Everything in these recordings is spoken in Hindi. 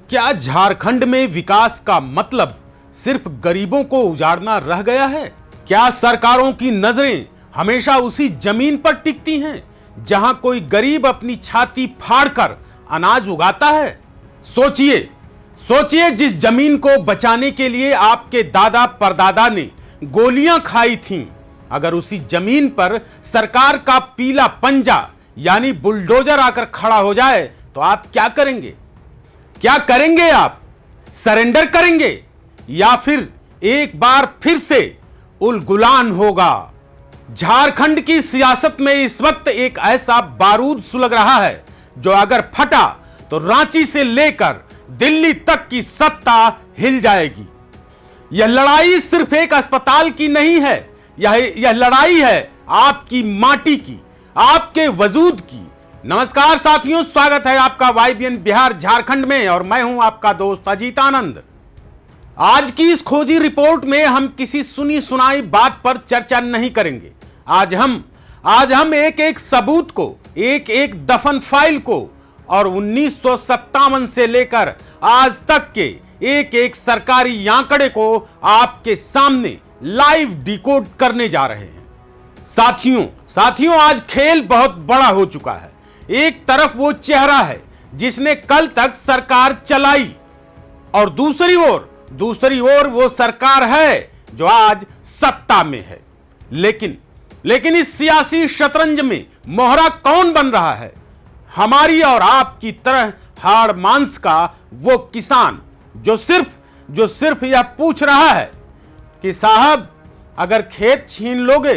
क्या झारखंड में विकास का मतलब सिर्फ गरीबों को उजाड़ना रह गया है? क्या सरकारों की नजरें हमेशा उसी जमीन पर टिकती हैं जहां कोई गरीब अपनी छाती फाड़कर अनाज उगाता है? सोचिए, सोचिए, जिस जमीन को बचाने के लिए आपके दादा परदादा ने गोलियां खाई थीं, अगर उसी जमीन पर सरकार का पीला पंजा यानी बुलडोजर आकर खड़ा हो जाए तो आप क्या करेंगे? क्या करेंगे? आप सरेंडर करेंगे या फिर एक बार फिर से उलगुलान होगा? झारखंड की सियासत में इस वक्त एक ऐसा बारूद सुलग रहा है जो अगर फटा तो रांची से लेकर दिल्ली तक की सत्ता हिल जाएगी। यह लड़ाई सिर्फ एक अस्पताल की नहीं है, यह लड़ाई है आपकी माटी की, आपके वजूद की। नमस्कार साथियों, स्वागत है आपका YBN बिहार झारखंड में और मैं हूं आपका दोस्त अजीत आनंद। आज की इस खोजी रिपोर्ट में हम किसी सुनी सुनाई बात पर चर्चा नहीं करेंगे। आज हम एक एक सबूत को, एक एक दफन फाइल को और 1957 से लेकर आज तक के एक एक सरकारी आंकड़े को आपके सामने लाइव डिकोड करने जा रहे हैं। साथियों आज खेल बहुत बड़ा हो चुका है। एक तरफ वो चेहरा है जिसने कल तक सरकार चलाई और दूसरी ओर वो सरकार है जो आज सत्ता में है। लेकिन इस सियासी शतरंज में मोहरा कौन बन रहा है? हमारी और आपकी तरह हाड़ मांस का वो किसान जो सिर्फ यह पूछ रहा है कि साहब अगर खेत छीन लोगे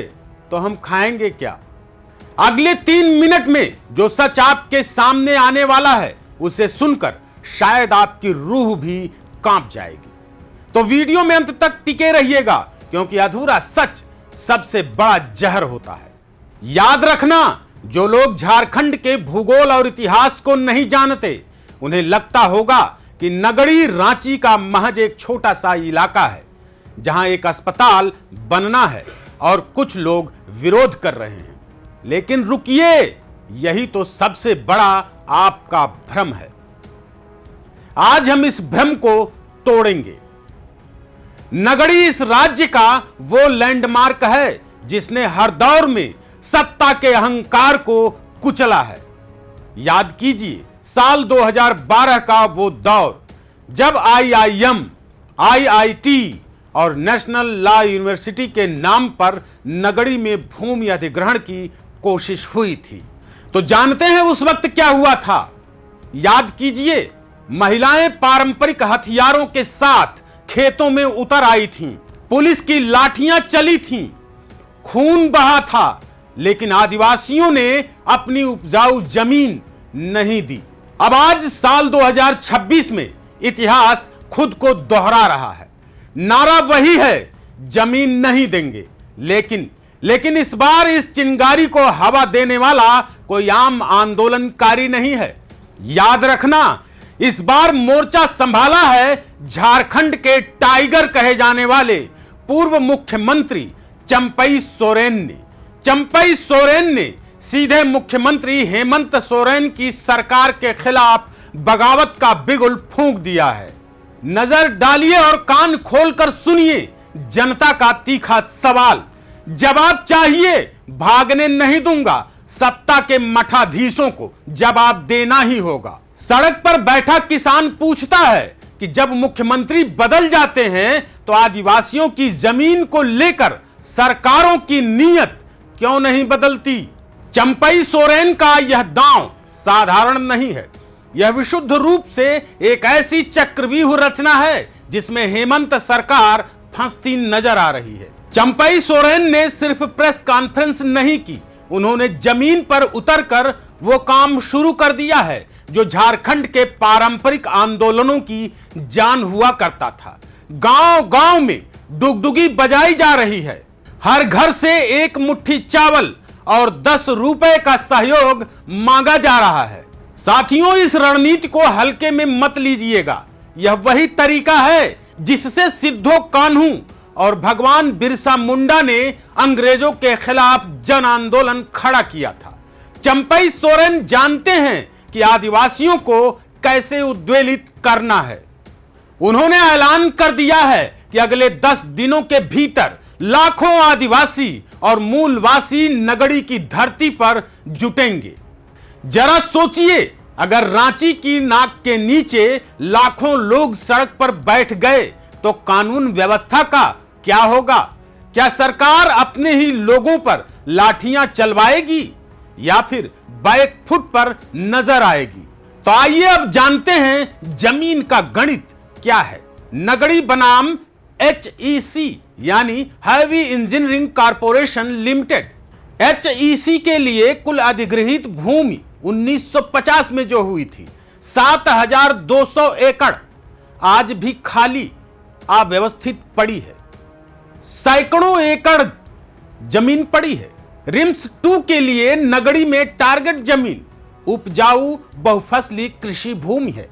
तो हम खाएंगे क्या? अगले 3 मिनट में जो सच आपके सामने आने वाला है उसे सुनकर शायद आपकी रूह भी कांप जाएगी। तो वीडियो में अंत तक टिके रहिएगा क्योंकि अधूरा सच सबसे बड़ा जहर होता है। याद रखना, जो लोग झारखंड के भूगोल और इतिहास को नहीं जानते उन्हें लगता होगा कि नगड़ी रांची का महज एक छोटा सा इलाका है जहां एक अस्पताल बनना है और कुछ लोग विरोध कर रहे हैं। लेकिन रुकिए, यही तो सबसे बड़ा आपका भ्रम है। आज हम इस भ्रम को तोड़ेंगे। नगड़ी इस राज्य का वो लैंडमार्क है जिसने हर दौर में सत्ता के अहंकार को कुचला है। याद कीजिए साल 2012 का वो दौर जब IIM, IIT और नेशनल लॉ यूनिवर्सिटी के नाम पर नगड़ी में भूमि अधिग्रहण की कोशिश हुई थी। तो जानते हैं उस वक्त क्या हुआ था? याद कीजिए, महिलाएं पारंपरिक हथियारों के साथ खेतों में उतर आई थीं, पुलिस की लाठियां चली थीं, खून बहा था, लेकिन आदिवासियों ने अपनी उपजाऊ जमीन नहीं दी। अब आज साल 2026 में इतिहास खुद को दोहरा रहा है। नारा वही है, जमीन नहीं देंगे। लेकिन इस बार इस चिंगारी को हवा देने वाला कोई आम आंदोलनकारी नहीं है। याद रखना, इस बार मोर्चा संभाला है झारखंड के टाइगर कहे जाने वाले पूर्व मुख्यमंत्री चंपई सोरेन ने सीधे मुख्यमंत्री हेमंत सोरेन की सरकार के खिलाफ बगावत का बिगुल फूंक दिया है। नजर डालिए और कान खोलकर सुनिए जनता का तीखा सवाल। जवाब चाहिए? भागने नहीं दूंगा। सत्ता के मठाधीशों को जवाब देना ही होगा। सड़क पर बैठा किसान पूछता है कि जब मुख्यमंत्री बदल जाते हैं तो आदिवासियों की जमीन को लेकर सरकारों की नीयत क्यों नहीं बदलती? चंपई सोरेन का यह दांव साधारण नहीं है। यह विशुद्ध रूप से एक ऐसी चक्रव्यूह रचना है जिसमें हेमंत सरकार फंसती नजर आ रही है। चंपई सोरेन ने सिर्फ प्रेस कॉन्फ्रेंस नहीं की, उन्होंने जमीन पर उतरकर वो काम शुरू कर दिया है जो झारखंड के पारंपरिक आंदोलनों की जान हुआ करता था। गांव-गांव में डुगडुगी बजाई जा रही है। हर घर से एक मुट्ठी चावल और 10 रुपए का सहयोग मांगा जा रहा है। साथियों, इस रणनीति को हल्के में मत लीजिएगा। यह वही तरीका है जिससे सिद्धो कान्हू और भगवान बिरसा मुंडा ने अंग्रेजों के खिलाफ जन आंदोलन खड़ा किया था। चंपई सोरेन जानते हैं कि आदिवासियों को कैसे उद्वेलित करना है। उन्होंने ऐलान कर दिया है कि अगले 10 दिनों के भीतर लाखों आदिवासी और मूलवासी नगड़ी की धरती पर जुटेंगे। जरा सोचिए, अगर रांची की नाक के नीचे लाखों लोग सड़क पर बैठ गए तो कानून व्यवस्था का क्या होगा? क्या सरकार अपने ही लोगों पर लाठियां चलवाएगी या फिर बैक फुट पर नजर आएगी? तो आइए अब जानते हैं जमीन का गणित क्या है। नगड़ी बनाम HEC यानी heavy engineering corporation limited. HEC के लिए कुल अधिग्रहित भूमि 1950 में जो हुई थी 7200 एकड़ आज भी खाली अव्यवस्थित पड़ी है। सैकड़ों एकड़ जमीन पड़ी है। रिम्स 2 के लिए नगड़ी में टारगेट जमीन उपजाऊ बहुफसली कृषि भूमि है।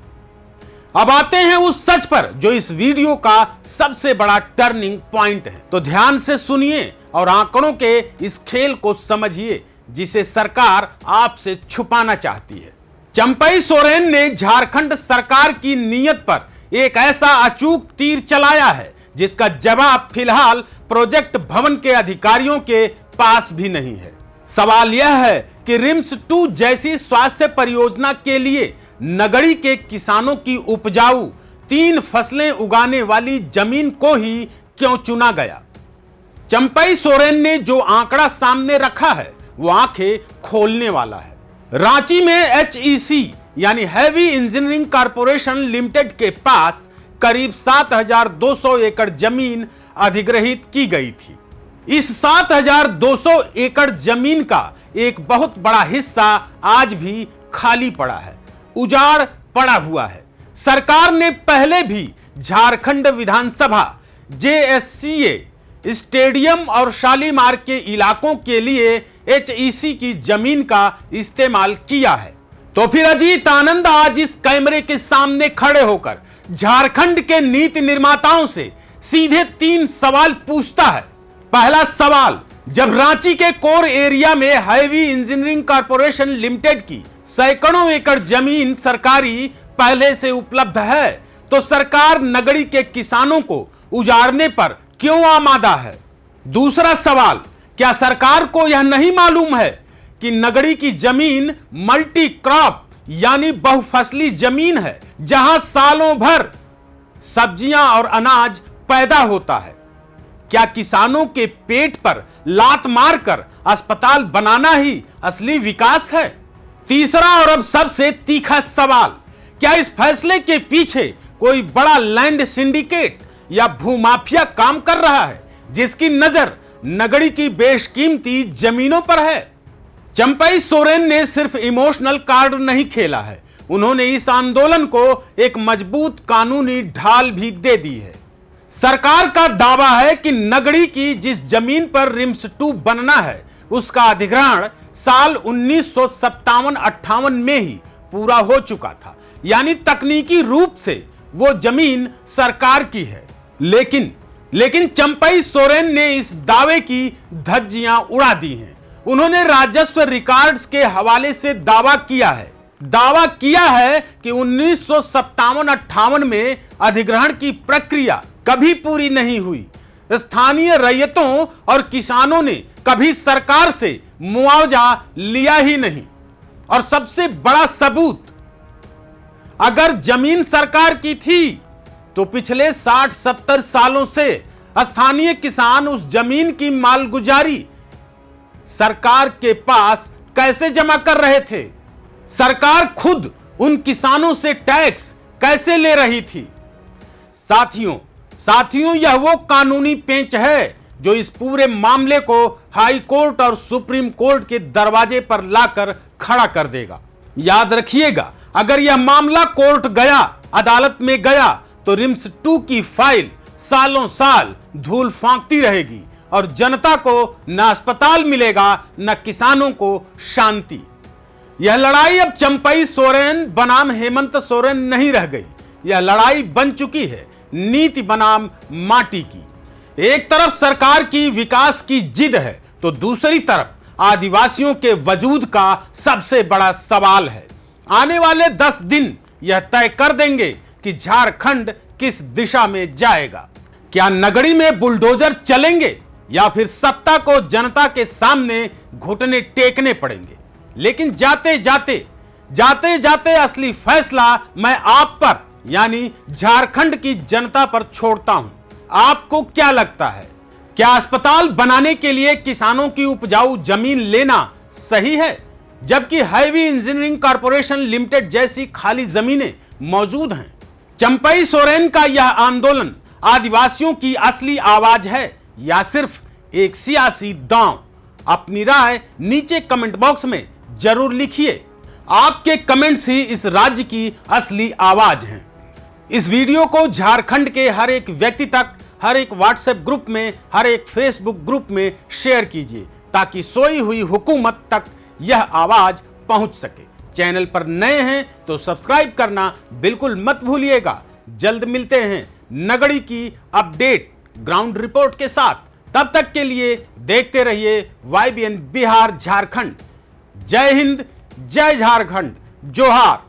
अब आते हैं उस सच पर जो इस वीडियो का सबसे बड़ा टर्निंग पॉइंट है। तो ध्यान से सुनिए और आंकड़ों के इस खेल को समझिए जिसे सरकार आपसे छुपाना चाहती है। चंपई सोरेन ने झारखंड सरकार की नीयत पर एक ऐसा अचूक तीर चलाया है जिसका जवाब फिलहाल प्रोजेक्ट भवन के अधिकारियों के पास भी नहीं है। सवाल यह है कि रिम्स 2 जैसी स्वास्थ्य परियोजना के लिए नगड़ी के किसानों की उपजाऊ 3 फसलें उगाने वाली जमीन को ही क्यों चुना गया? चंपई सोरेन ने जो आंकड़ा सामने रखा है वो आंखें खोलने वाला है। रांची में HEC यानी हैवी इंजीनियरिंग कॉरपोरेशन लिमिटेड के पास करीब 7200 एकड़ जमीन अधिग्रहित की गई थी। इस 7200 एकड़ जमीन का एक बहुत बड़ा हिस्सा आज भी खाली पड़ा है, उजाड़ पड़ा हुआ है। सरकार ने पहले भी झारखंड विधानसभा JSCA स्टेडियम और शालीमार के इलाकों के लिए HEC की जमीन का इस्तेमाल किया है। तो फिर अजीत आनंद आज इस कैमरे के सामने खड़े होकर झारखंड के नीति निर्माताओं से सीधे 3 सवाल पूछता है। पहला सवाल, जब रांची के कोर एरिया में हैवी इंजीनियरिंग कॉरपोरेशन लिमिटेड की सैकड़ों एकड़ जमीन सरकारी पहले से उपलब्ध है तो सरकार नगड़ी के किसानों को उजाड़ने पर क्यों आमादा है? दूसरा सवाल, क्या सरकार को यह नहीं मालूम है कि नगड़ी की जमीन मल्टी क्रॉप यानी बहुफसली जमीन है जहां सालों भर सब्जियां और अनाज पैदा होता है? क्या किसानों के पेट पर लात मारकर अस्पताल बनाना ही असली विकास है? तीसरा और अब सबसे तीखा सवाल, क्या इस फैसले के पीछे कोई बड़ा लैंड सिंडिकेट या भूमाफिया काम कर रहा है जिसकी नजर नगड़ी की बेशकीमती जमीनों पर है? चंपई सोरेन ने सिर्फ इमोशनल कार्ड नहीं खेला है, उन्होंने इस आंदोलन को एक मजबूत कानूनी ढाल भी दे दी है। सरकार का दावा है कि नगड़ी की जिस जमीन पर रिम्स 2 बनना है उसका अधिग्रहण साल 1957-58 में ही पूरा हो चुका था, यानी तकनीकी रूप से वो जमीन सरकार की है। लेकिन चंपई सोरेन ने इस दावे की धज्जियां उड़ा दी हैं। उन्होंने राजस्व रिकॉर्ड्स के हवाले से दावा किया है कि 1957-58 में अधिग्रहण की प्रक्रिया कभी पूरी नहीं हुई। स्थानीय रैयतों और किसानों ने कभी सरकार से मुआवजा लिया ही नहीं। और सबसे बड़ा सबूत, अगर जमीन सरकार की थी तो पिछले 60-70 सालों से स्थानीय किसान उस जमीन की मालगुजारी सरकार के पास कैसे जमा कर रहे थे? सरकार खुद उन किसानों से टैक्स कैसे ले रही थी? साथियों यह वो कानूनी पेंच है जो इस पूरे मामले को हाई कोर्ट और सुप्रीम कोर्ट के दरवाजे पर लाकर खड़ा कर देगा। याद रखिएगा, अगर यह मामला कोर्ट गया, अदालत में गया तो रिम्स 2 की फाइल सालों साल धूल फांकती रहेगी और जनता को न अस्पताल मिलेगा न किसानों को शांति। यह लड़ाई अब चंपई सोरेन बनाम हेमंत सोरेन नहीं रह गई, यह लड़ाई बन चुकी है नीति बनाम माटी की। एक तरफ सरकार की विकास की जिद है तो दूसरी तरफ आदिवासियों के वजूद का सबसे बड़ा सवाल है। आने वाले 10 दिन यह तय कर देंगे कि झारखंड किस दिशा में जाएगा। क्या नगड़ी में बुलडोजर चलेंगे या फिर सत्ता को जनता के सामने घुटने टेकने पड़ेंगे। लेकिन जाते जाते असली फैसला मैं आप पर यानी झारखंड की जनता पर छोड़ता हूं। आपको क्या लगता है, क्या अस्पताल बनाने के लिए किसानों की उपजाऊ जमीन लेना सही है, जबकि हैवी इंजीनियरिंग कॉरपोरेशन लिमिटेड जैसी खाली जमीनें मौजूद हैं? चंपई सोरेन का यह आंदोलन आदिवासियों की असली आवाज है या सिर्फ एक सियासी दांव? अपनी राय नीचे कमेंट बॉक्स में जरूर लिखिए। आपके कमेंट्स ही इस राज्य की असली आवाज हैं। इस वीडियो को झारखंड के हर एक व्यक्ति तक, हर एक व्हाट्सएप ग्रुप में, हर एक फेसबुक ग्रुप में शेयर कीजिए ताकि सोई हुई हुकूमत तक यह आवाज पहुंच सके। चैनल पर नए हैं तो सब्सक्राइब करना बिल्कुल मत भूलिएगा। जल्द मिलते हैं नगड़ी की अपडेट ग्राउंड रिपोर्ट के साथ। तब तक के लिए देखते रहिए YBN बिहार झारखंड। जय हिंद, जय झारखंड, जोहार।